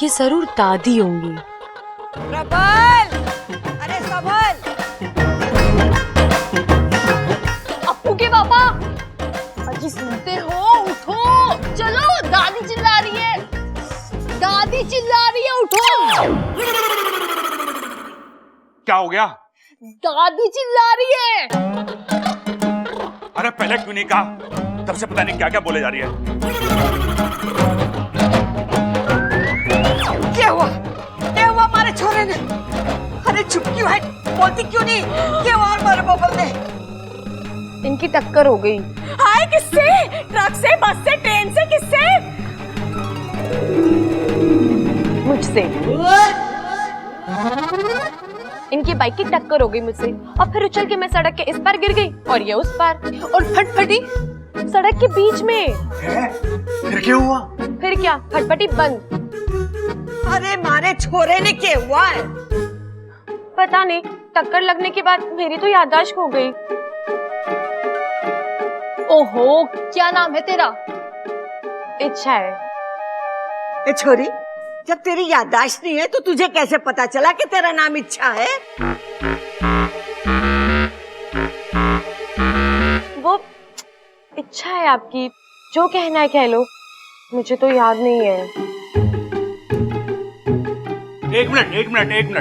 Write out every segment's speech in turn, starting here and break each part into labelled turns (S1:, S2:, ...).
S1: ये जरूर दादी होंगी।
S2: प्रबल, अरे प्रबल।
S3: अप्पू के पापा, अजी सुनते हो? उठो, चलो, दादी चिल्ला रही है, दादी चिल्ला रही है, उठो।
S4: क्या हो गया?
S3: दादी चिल्ला रही है।
S4: अरे पहले क्यों नहीं कहा? तब से पता नहीं क्या क्या बोले जा रही है।
S2: क्या हुआ? क्या हुआ हमारे छोरे ने? अरे चुप क्यों है? बोलती क्यों नहीं? क्या हुआ हमारे बबल ने?
S3: इनकी टक्कर हो गई।
S2: हाय, किससे? ट्रक से, बस से, ट्रेन से, किससे?
S3: मुझसे। इनकी बाइक की टक्कर हो गई मुझसे, और फिर उछल के मैं सड़क के इस पार गिर गई और ये उस पार, और फटफटी सड़क के बीच में।
S4: फिर क्या हुआ?
S3: फिर क्या, फटफटी बंद।
S2: अरे मारे छोरे ने क्या हुआ है?
S3: पता नहीं, टक्कर लगने के बाद मेरी तो याददाश्त खो गई। ओहो, क्या नाम है तेरा? इच्छा है।
S2: ए छोरी, जब तेरी याददाश्त नहीं है तो तुझे कैसे पता चला कि तेरा नाम इच्छा है?
S3: वो इच्छा है आपकी, जो कहना है कह लो, मुझे तो याद नहीं है।
S4: एक मिनट।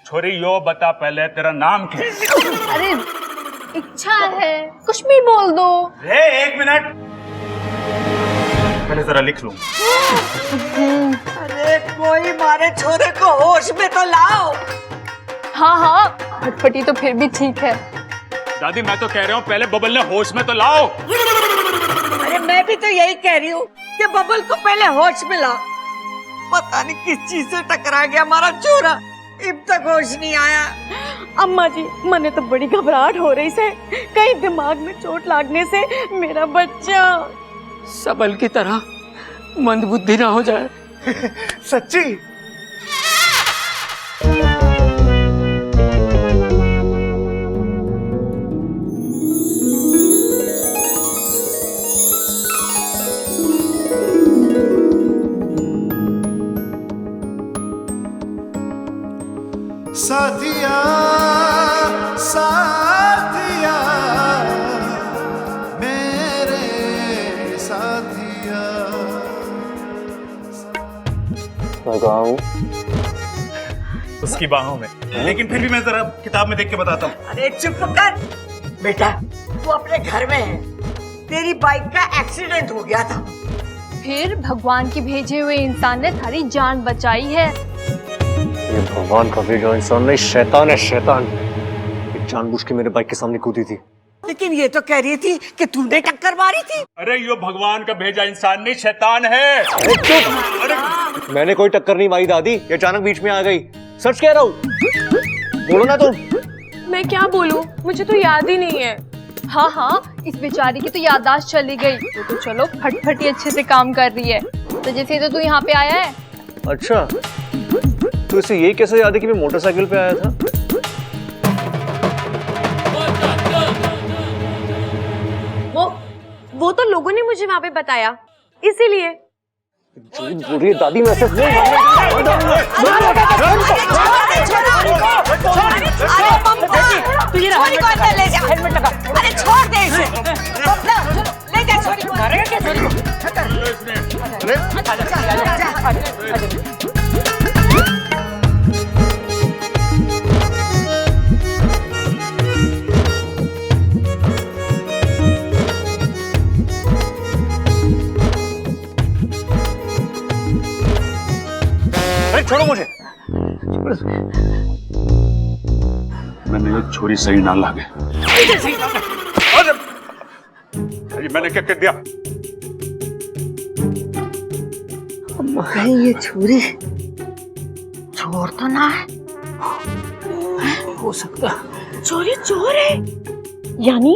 S4: छोरी यो बता पहले तेरा नाम क्या है?
S3: अरे इच्छा है, कुछ भी बोल दो।
S4: एक मिनट, पहले जरा लिख लूं।
S2: अरे कोई मारे छोरे को होश में तो लाओ।
S3: हाँ, फटफटी तो फिर भी ठीक है।
S4: दादी मैं तो कह रहा हूँ पहले बबल ने होश में तो लाओ।
S2: अरे मैं भी तो यही कह रही हूँ कि बबल को पहले होश में लाओ। पता नहीं किस चीज से टकरा गया हमारा छोरा, अब तक होश नहीं आया।
S3: अम्मा जी, मने तो बड़ी घबराहट हो रही से, कहीं दिमाग में चोट लगने से मेरा बच्चा
S5: सबल की तरह मंदबुद्धि ना हो जाए।
S4: सच्ची?
S6: साथिया साथिया मेरे साथिया।
S7: मैं कहाँ हूँ?
S4: उसकी बाहों में। लेकिन फिर भी मैं जरा किताब में देख के बताता हूँ।
S2: अरे चुप कर बेटा, तू अपने घर में है। तेरी बाइक का एक्सीडेंट हो गया था,
S3: फिर भगवान की भेजे हुए इंसान ने थारी जान बचाई है।
S7: ये भगवान का भेजा इंसान नहीं, शैतान है, शैतान। ये जानबूझ के मेरे बाइक के सामने कूदी थी।
S2: लेकिन ये तो कह रही थी कि तूने टक्कर मारी थी।
S4: अरे यो भगवान का भेजा इंसान नहीं, शैतान है।
S7: अरे मैंने कोई टक्कर नहीं मारी दादी, ये अचानक बीच में आ गई। सच कह रहा हूँ, बोलो ना तुम।
S3: मैं क्या बोलूं, मुझे तो याद ही नहीं है। हाँ, इस बेचारी की तो याददाश्त चली गई। तो चलो फटफटी अच्छे से काम कर रही है, तो जैसे तो तू यहाँ पे आया है।
S7: अच्छा, तो इसे ये कैसे याद है कि मैं मोटरसाइकिल पे आया था?
S3: वो तो लोगों ने मुझे वहाँ पे बताया, इसीलिए।
S7: झूठ बोल रही है दादी, मैं सिर्फ
S2: अरे छोड़ दे इसे। ले जा छोरी को।
S7: छोड़ो मुझे।
S4: मैंने ये छोरी सही ना लागे। अरे मैंने क्या कर दिया?
S2: कहीं ये छुरी चोर तो ना है?
S5: हो सकता
S3: चोरी चोर है, यानी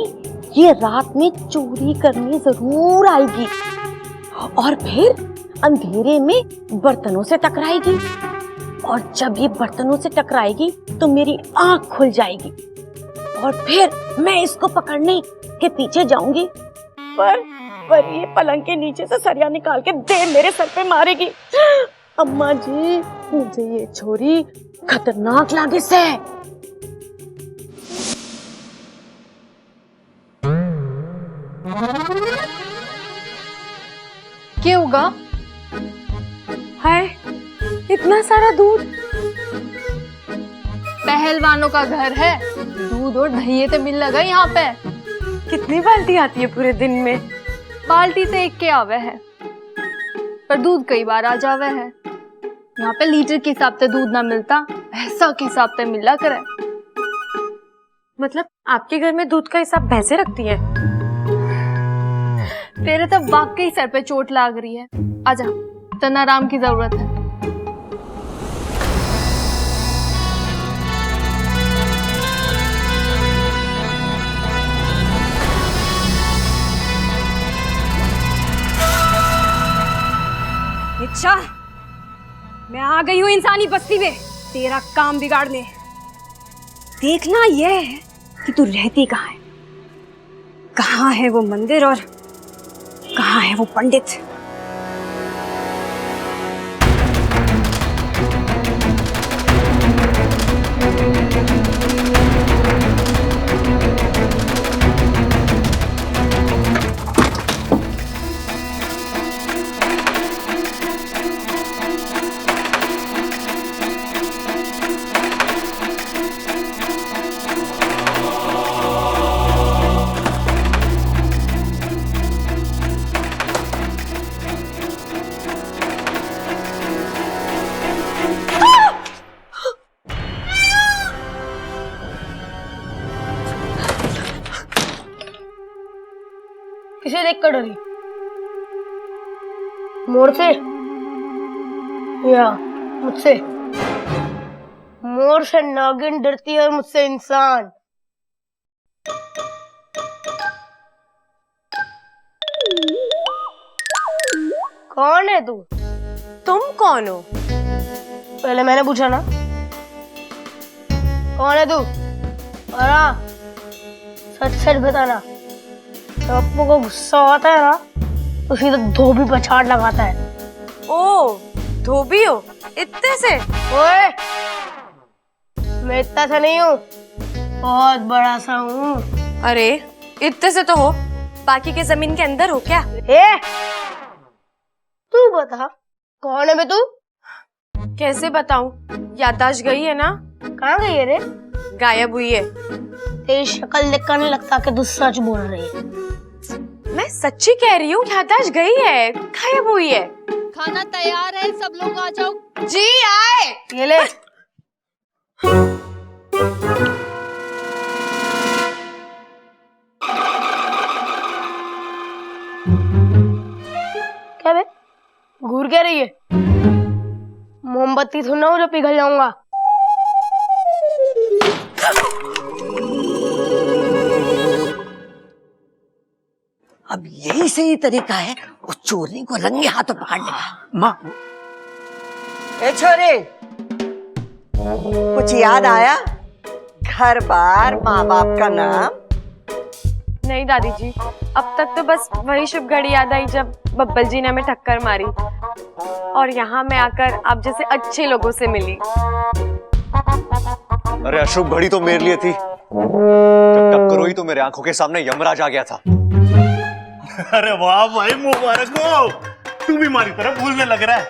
S3: ये रात में चोरी करने जरूर आएगी और फिर अंधेरे में बर्तनों से टकराएगी, और जब ये बर्तनों से टकराएगी तो मेरी आंख खुल जाएगी और फिर मैं इसको पकड़ने के पीछे जाऊंगी, पर ये पलंग के नीचे से सरिया निकाल के दे मेरे सर पे मारेगी अम्मा जी, मुझे ये छोरी खतरनाक लागे से।
S1: क्या होगा?
S3: हाय, इतना सारा दूध।
S1: पहलवानों का घर है, दूध और दही तो मिल लगा यहाँ पे।
S3: कितनी बाल्टी आती है पूरे दिन में?
S1: बाल्टी तो एक के आवे है, पर दूध कई बार आ जावे है। यहाँ पे लीटर के हिसाब से दूध ना मिलता, भैंसा के हिसाब से मिला करे।
S3: मतलब आपके घर में दूध का हिसाब भैंसे रखती है?
S1: तेरे तो वाकई सर पे चोट लाग रही है, आजा, तना आराम की जरूरत है।
S8: अच्छा, मैं आ गई हूँ इंसानी बस्ती में तेरा काम बिगाड़ने। देखना यह है कि तू रहती कहाँ है, कहाँ है वो मंदिर और कहाँ है वो पंडित।
S9: किसे देख कर डरी? मोर से या मुझसे? मोर से नागिन डरती है, मुझसे इंसान। कौन है तू?
S3: तुम कौन हो?
S9: पहले मैंने पूछा ना, कौन है तू? और हाँ, सच सच बताना। तो अपू को गुस्सा आता है ना, तो सीधा धोबी पर छाट लगाता है।
S3: ओ, धोबी हो? इतने से?
S9: ओए, मैं इतना सा नहीं हूँ, बहुत बड़ा सा हूँ।
S3: अरे, इतने से तो हो, बाकी के जमीन के अंदर हो क्या?
S9: ए, तू बता, कौन है बे तू?
S3: कैसे बताऊं? याददाश्त गई है ना?
S9: कहाँ गई है रे?
S3: गायब हुई है।
S9: तेरी शक्ल देखकर नहीं लगता कि तू सच बोल रही है।
S3: मैं सच्ची कह रही हूँ, याददाश्त गई है, गायब हुई है।
S1: खाना तैयार है, सब लोग आ जाओ।
S3: जी आए।
S9: ये ले। क्या बे? घूर क्या रही है? मोमबत्ती थोड़ा हो जो पिघल जाऊंगा।
S2: अब यही सही तरीका है उस चोरनी को रंगे हाथों पकड़ने का।
S4: माँ,
S2: ए छोरे, कुछ याद आया? घर बार, माँ बाप का नाम?
S3: नहीं दादी जी, अब तक तो बस वही शुभ घड़ी याद आई जब बब्बल जी ने हमें टक्कर मारी और यहाँ मैं आकर आप जैसे अच्छे लोगों से मिली।
S7: अरे अशुभ घड़ी तो मेरे लिए थी, जब टक्कर हुई तो मेरे आंखों के सामने यमराज आ गया था।
S4: अरे वाह भाई, मुबारक हो, तू भी हमारी तरह भूलने लग रहा है।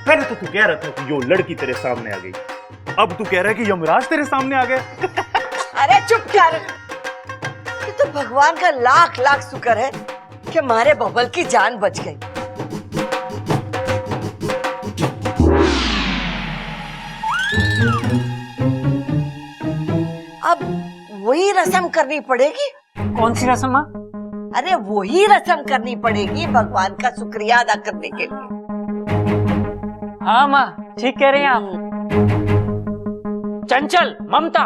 S4: पहले तो तू कह रहा था कि यो लड़की तेरे सामने आ गई, अब तू कह रहा है कि यमराज तेरे सामने आ गए।
S2: अरे चुप कर, ये तो भगवान का लाख लाख शुक्र है कि हमारे बबल की जान बच गई। अब वही रस्म करनी पड़ेगी।
S8: कौन सी रस्म माँ?
S2: अरे वही रस्म करनी पड़ेगी भगवान का शुक्रिया अदा करने के लिए।
S5: हाँ माँ, ठीक कह रहे हैं आप। चंचल, ममता,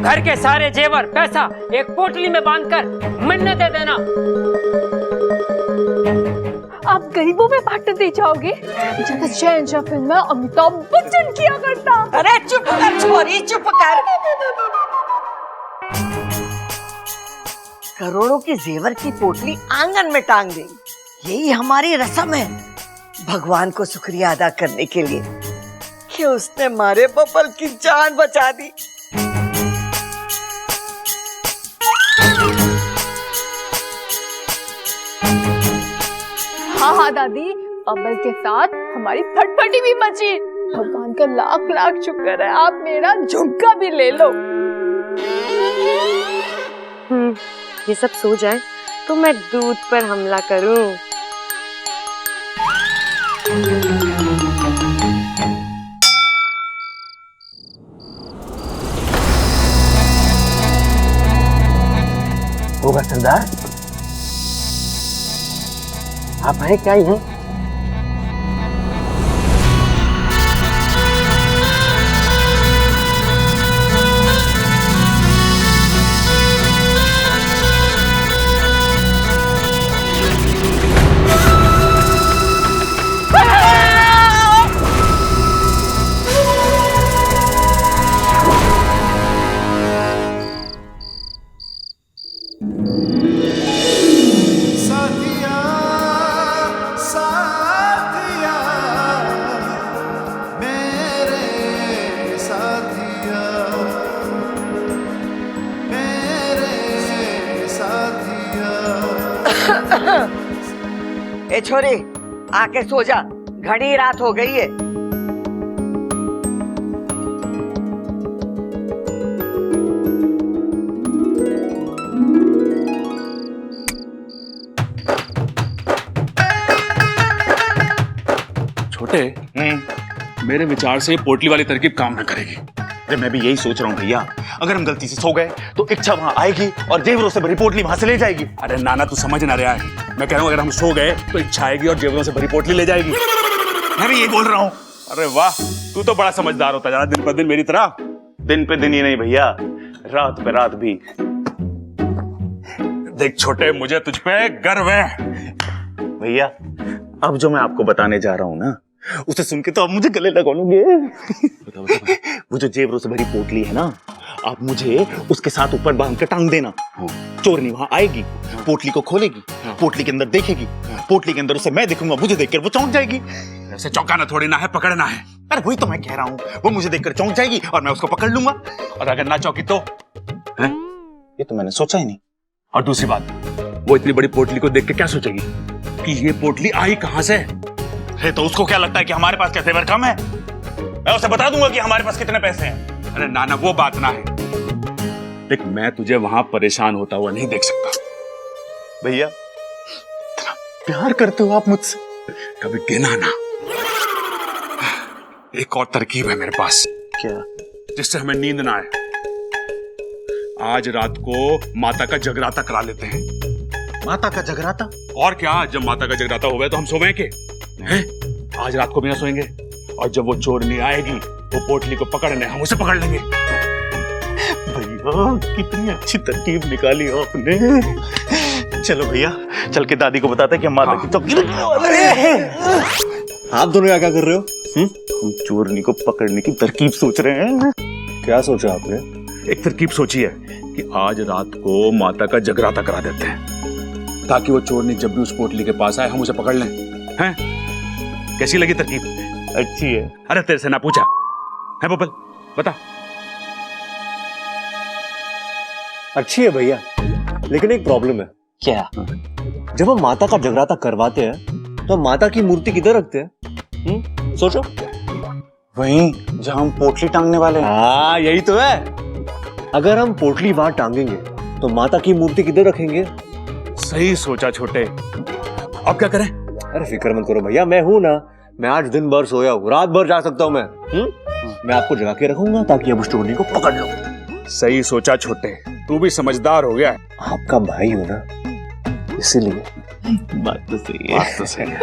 S5: घर के सारे जेवर पैसा एक पोटली में बांधकर मन्नत दे देना।
S1: आप गरीबों में बांट दे जाओगे, जैसे शहंशाह फिल्म में अमिताभ बच्चन किया करता।
S2: अरे चुप कर छोरी, चुप कर। करोड़ों के जेवर की पोटली आंगन में टांग देंगे, यही हमारी रस्म है। भगवान को शुक्रिया अदा करने के लिए कि उसने मारे बबल की जान बचा दी।
S1: हाँ हाँ दादी, बबल के साथ हमारी फटफटी भी बची। भगवान का लाख लाख शुक्र है, आप मेरा झुमका भी ले लो।
S3: ये सब सो जाए तो मैं दूध पर हमला करूं।
S5: होगा सरदार, आप हैं क्या ही हैं?
S6: साथिया साथिया मेरे साथिया मेरे साथिया।
S2: ए छोरी, आके सो जा, घनी रात हो गई है।
S10: छोटे, मेरे विचार से पोटली वाली तरकीब काम न करेगी।
S4: अरे मैं भी यही सोच रहा हूँ भैया, अगर हम गलती से सो गए तो इच्छा वहां आएगी और जेवरों से भरी पोटली वहां से ले जाएगी।
S10: अरे नाना, तू समझ ना रहा है। मैं कह रहा हूँ अगर हम सो गए तो इच्छा आएगी और जेवरों से भरी पोटली ले जाएगी।
S4: मैं भी यही बोल रहा हूँ।
S10: अरे वाह, तू तो बड़ा समझदार होता जा रहा दिन पर दिन मेरी तरह।
S4: दिन पे दिन ही नहीं भैया, रात पे रात भी।
S10: देख छोटे, मुझे तुझ पे गर्व है।
S4: भैया अब जो मैं आपको बताने जा रहा हूँ ना, उसे सुन के तो आप मुझे गले लगा लोगे। वो जो जेवरों से भरी पोटली है ना, आप मुझे उसके साथ ऊपर बांध के टांग देना। चोरनी वहां आएगी, पोटली को खोलेगी, पोटली के अंदर देखेगी, पोटली के अंदर उसे मैं देखूंगा, मुझे देखकर वो चौंक जाएगी।
S10: ऐसे चौंकाना थोड़ी ना है, पकड़ना है।
S4: अरे वही तो मैं कह रहा हूँ, वो मुझे देखकर चौंक जाएगी और मैं उसको पकड़ लूंगा।
S10: और अगर ना चौंकी तो?
S4: ये तो मैंने सोचा ही नहीं।
S10: और दूसरी बात, वो इतनी बड़ी पोटली को देख के क्या सोचेगी कि ये पोटली आई कहां से?
S4: अरे तो उसको क्या लगता है कि हमारे पास क्या जेवर कम है? मैं उसे बता दूंगा कि हमारे पास कितने पैसे हैं।
S10: अरे नाना, वो बात ना है। देख, मैं तुझे वहां परेशान होता हुआ नहीं देख सकता।
S4: भैया इतना प्यार करते हो आप मुझसे।
S10: कभी गिना ना। एक और तरकीब है मेरे पास।
S4: क्या?
S10: जिससे हमें नींद ना आए। आज रात को माता का जगराता करा लेते हैं।
S4: माता का जगराता?
S10: और क्या, जब माता का जगराता हो गया तो हम सोएं के हैं? आज रात को भी ना सोएंगे। और जब वो चोरनी आएगी, वो पोटली को पकड़ने हम उसे पकड़ लेंगे।
S4: भैया कितनी अच्छी तरकीब निकाली आपने। चलो भैया, चल के दादी को बताते हैं कि हम माता की चौकी रखने वाले हैं।
S7: आप दोनों यहाँ क्या कर रहे हो?
S4: हम चोरनी को पकड़ने की तरकीब सोच रहे हैं।
S7: क्या सोचा आपने?
S10: एक तरकीब सोची है कि आज रात को माता का जगराता करा देते हैं, ताकि वो चोरनी जब भी उस पोटली के पास आए हम उसे पकड़ लें। हैं? कैसी लगी तरकीब?
S4: अच्छी है।
S10: अरे तेरे से ना पूछा है बबल, बता।
S7: अच्छी है भैया, लेकिन एक प्रॉब्लम है।
S9: क्या?
S7: जब हम माता का जगराता करवाते हैं तो माता की मूर्ति किधर रखते हैं? सोचो।
S4: वहीं जहां हम पोटली टांगने वाले हैं।
S7: हाँ, यही तो है। अगर हम पोटली वहां टांगेंगे तो माता की मूर्ति किधर रखेंगे?
S10: सही सोचा छोटे। अब क्या करें?
S7: अरे फिक्र मत करो भैया, मैं हूं ना। मैं आज दिन भर सोया हूँ, रात भर जा सकता हूँ मैं। मैं आपको जगा के रखूंगा ताकि अब उस चोरनी को पकड़ लो।
S10: सही सोचा छोटे, तू भी समझदार हो गया है।
S7: आपका भाई हो ना, इसीलिए।
S4: बात तो सही है।
S10: बात तो सही है।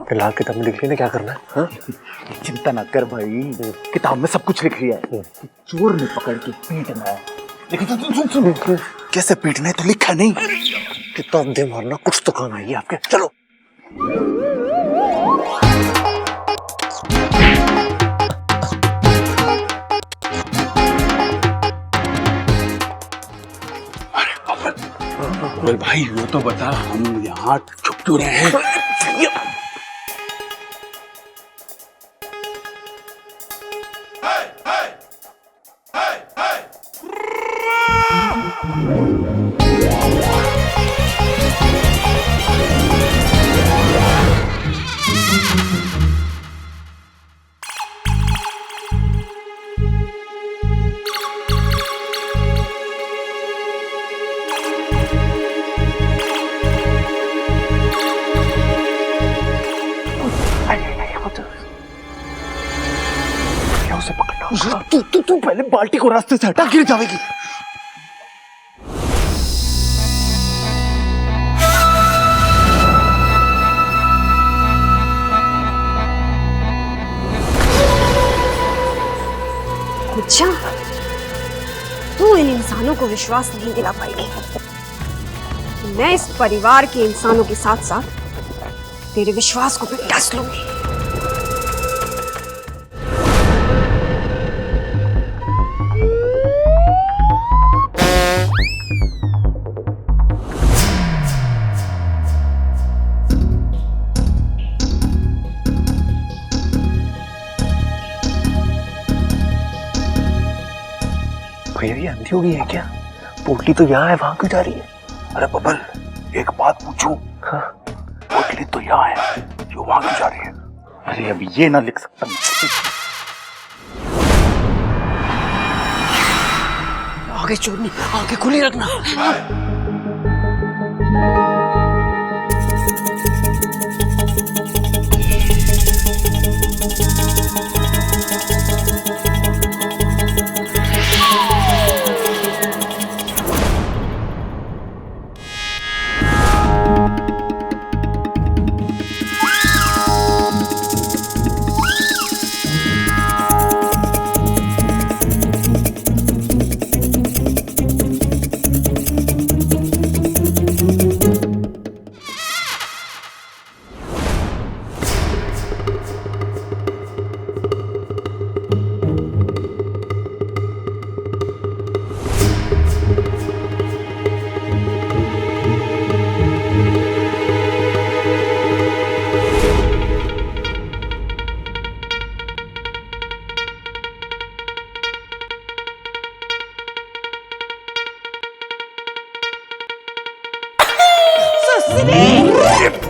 S7: आपने लाल किताब में लिख लिया ना क्या करना है? हाँ?
S4: चिंता ना कर भाई, किताब में सब कुछ लिख लिया है। चोर ने पकड़ के पीटना है, लेकिन सुन कैसे पीटना है तो लिखा नहीं।
S7: किताब दे मारना कुछ तो काम आएगी आपके। चलो
S10: अरे भाई वो तो बता, हम यहाँ छुप क्यों रहे हैं?
S4: तू पहले बाल्टी को रास्ते से हटा, गिर जाएगी।
S8: अच्छा, तू इन इंसानों को विश्वास नहीं दिला पाएगी। मैं इस परिवार के इंसानों के साथ साथ तेरे विश्वास को भी डस लूंगी।
S4: भैया ये अंधी हो गई है क्या? पोटली तो यहाँ है, वहां क्यों जा रही है? अरे बबल, एक बात पूछूं? हाँ? पोटली तो यहाँ है, जो वहां क्यों जा रही है? अरे अब ये ना लिख सकता।
S3: आगे चोरनी, आगे खुली रखना।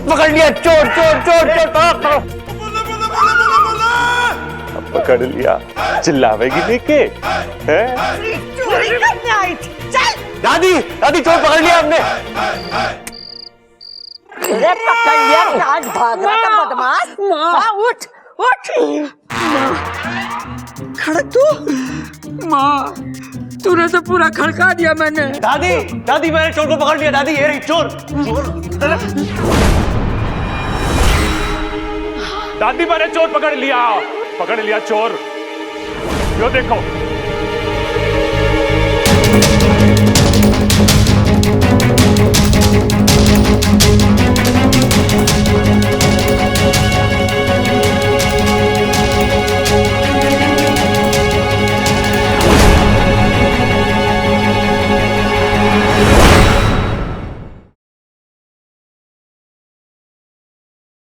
S7: पकड़ लिया, चोर चोर चोर चोर।
S4: पकड़ लिया, चिल्लावेगी लेके?
S2: चोरी करने आई थी। चल
S7: दादी, दादी चोर पकड़ लिया हमने।
S2: अरे पकड़ लिया, आज भाग रहा था बदमाश। माँ उठ उठ। खड़क तू। माँ तूने तो पूरा खड़का दिया मैंने।
S7: दादी, दादी मैंने चोर को पकड़ लिया। दादी ये रही चोर।
S10: दादी मैंने चोर पकड़ लिया चोर। यो देखो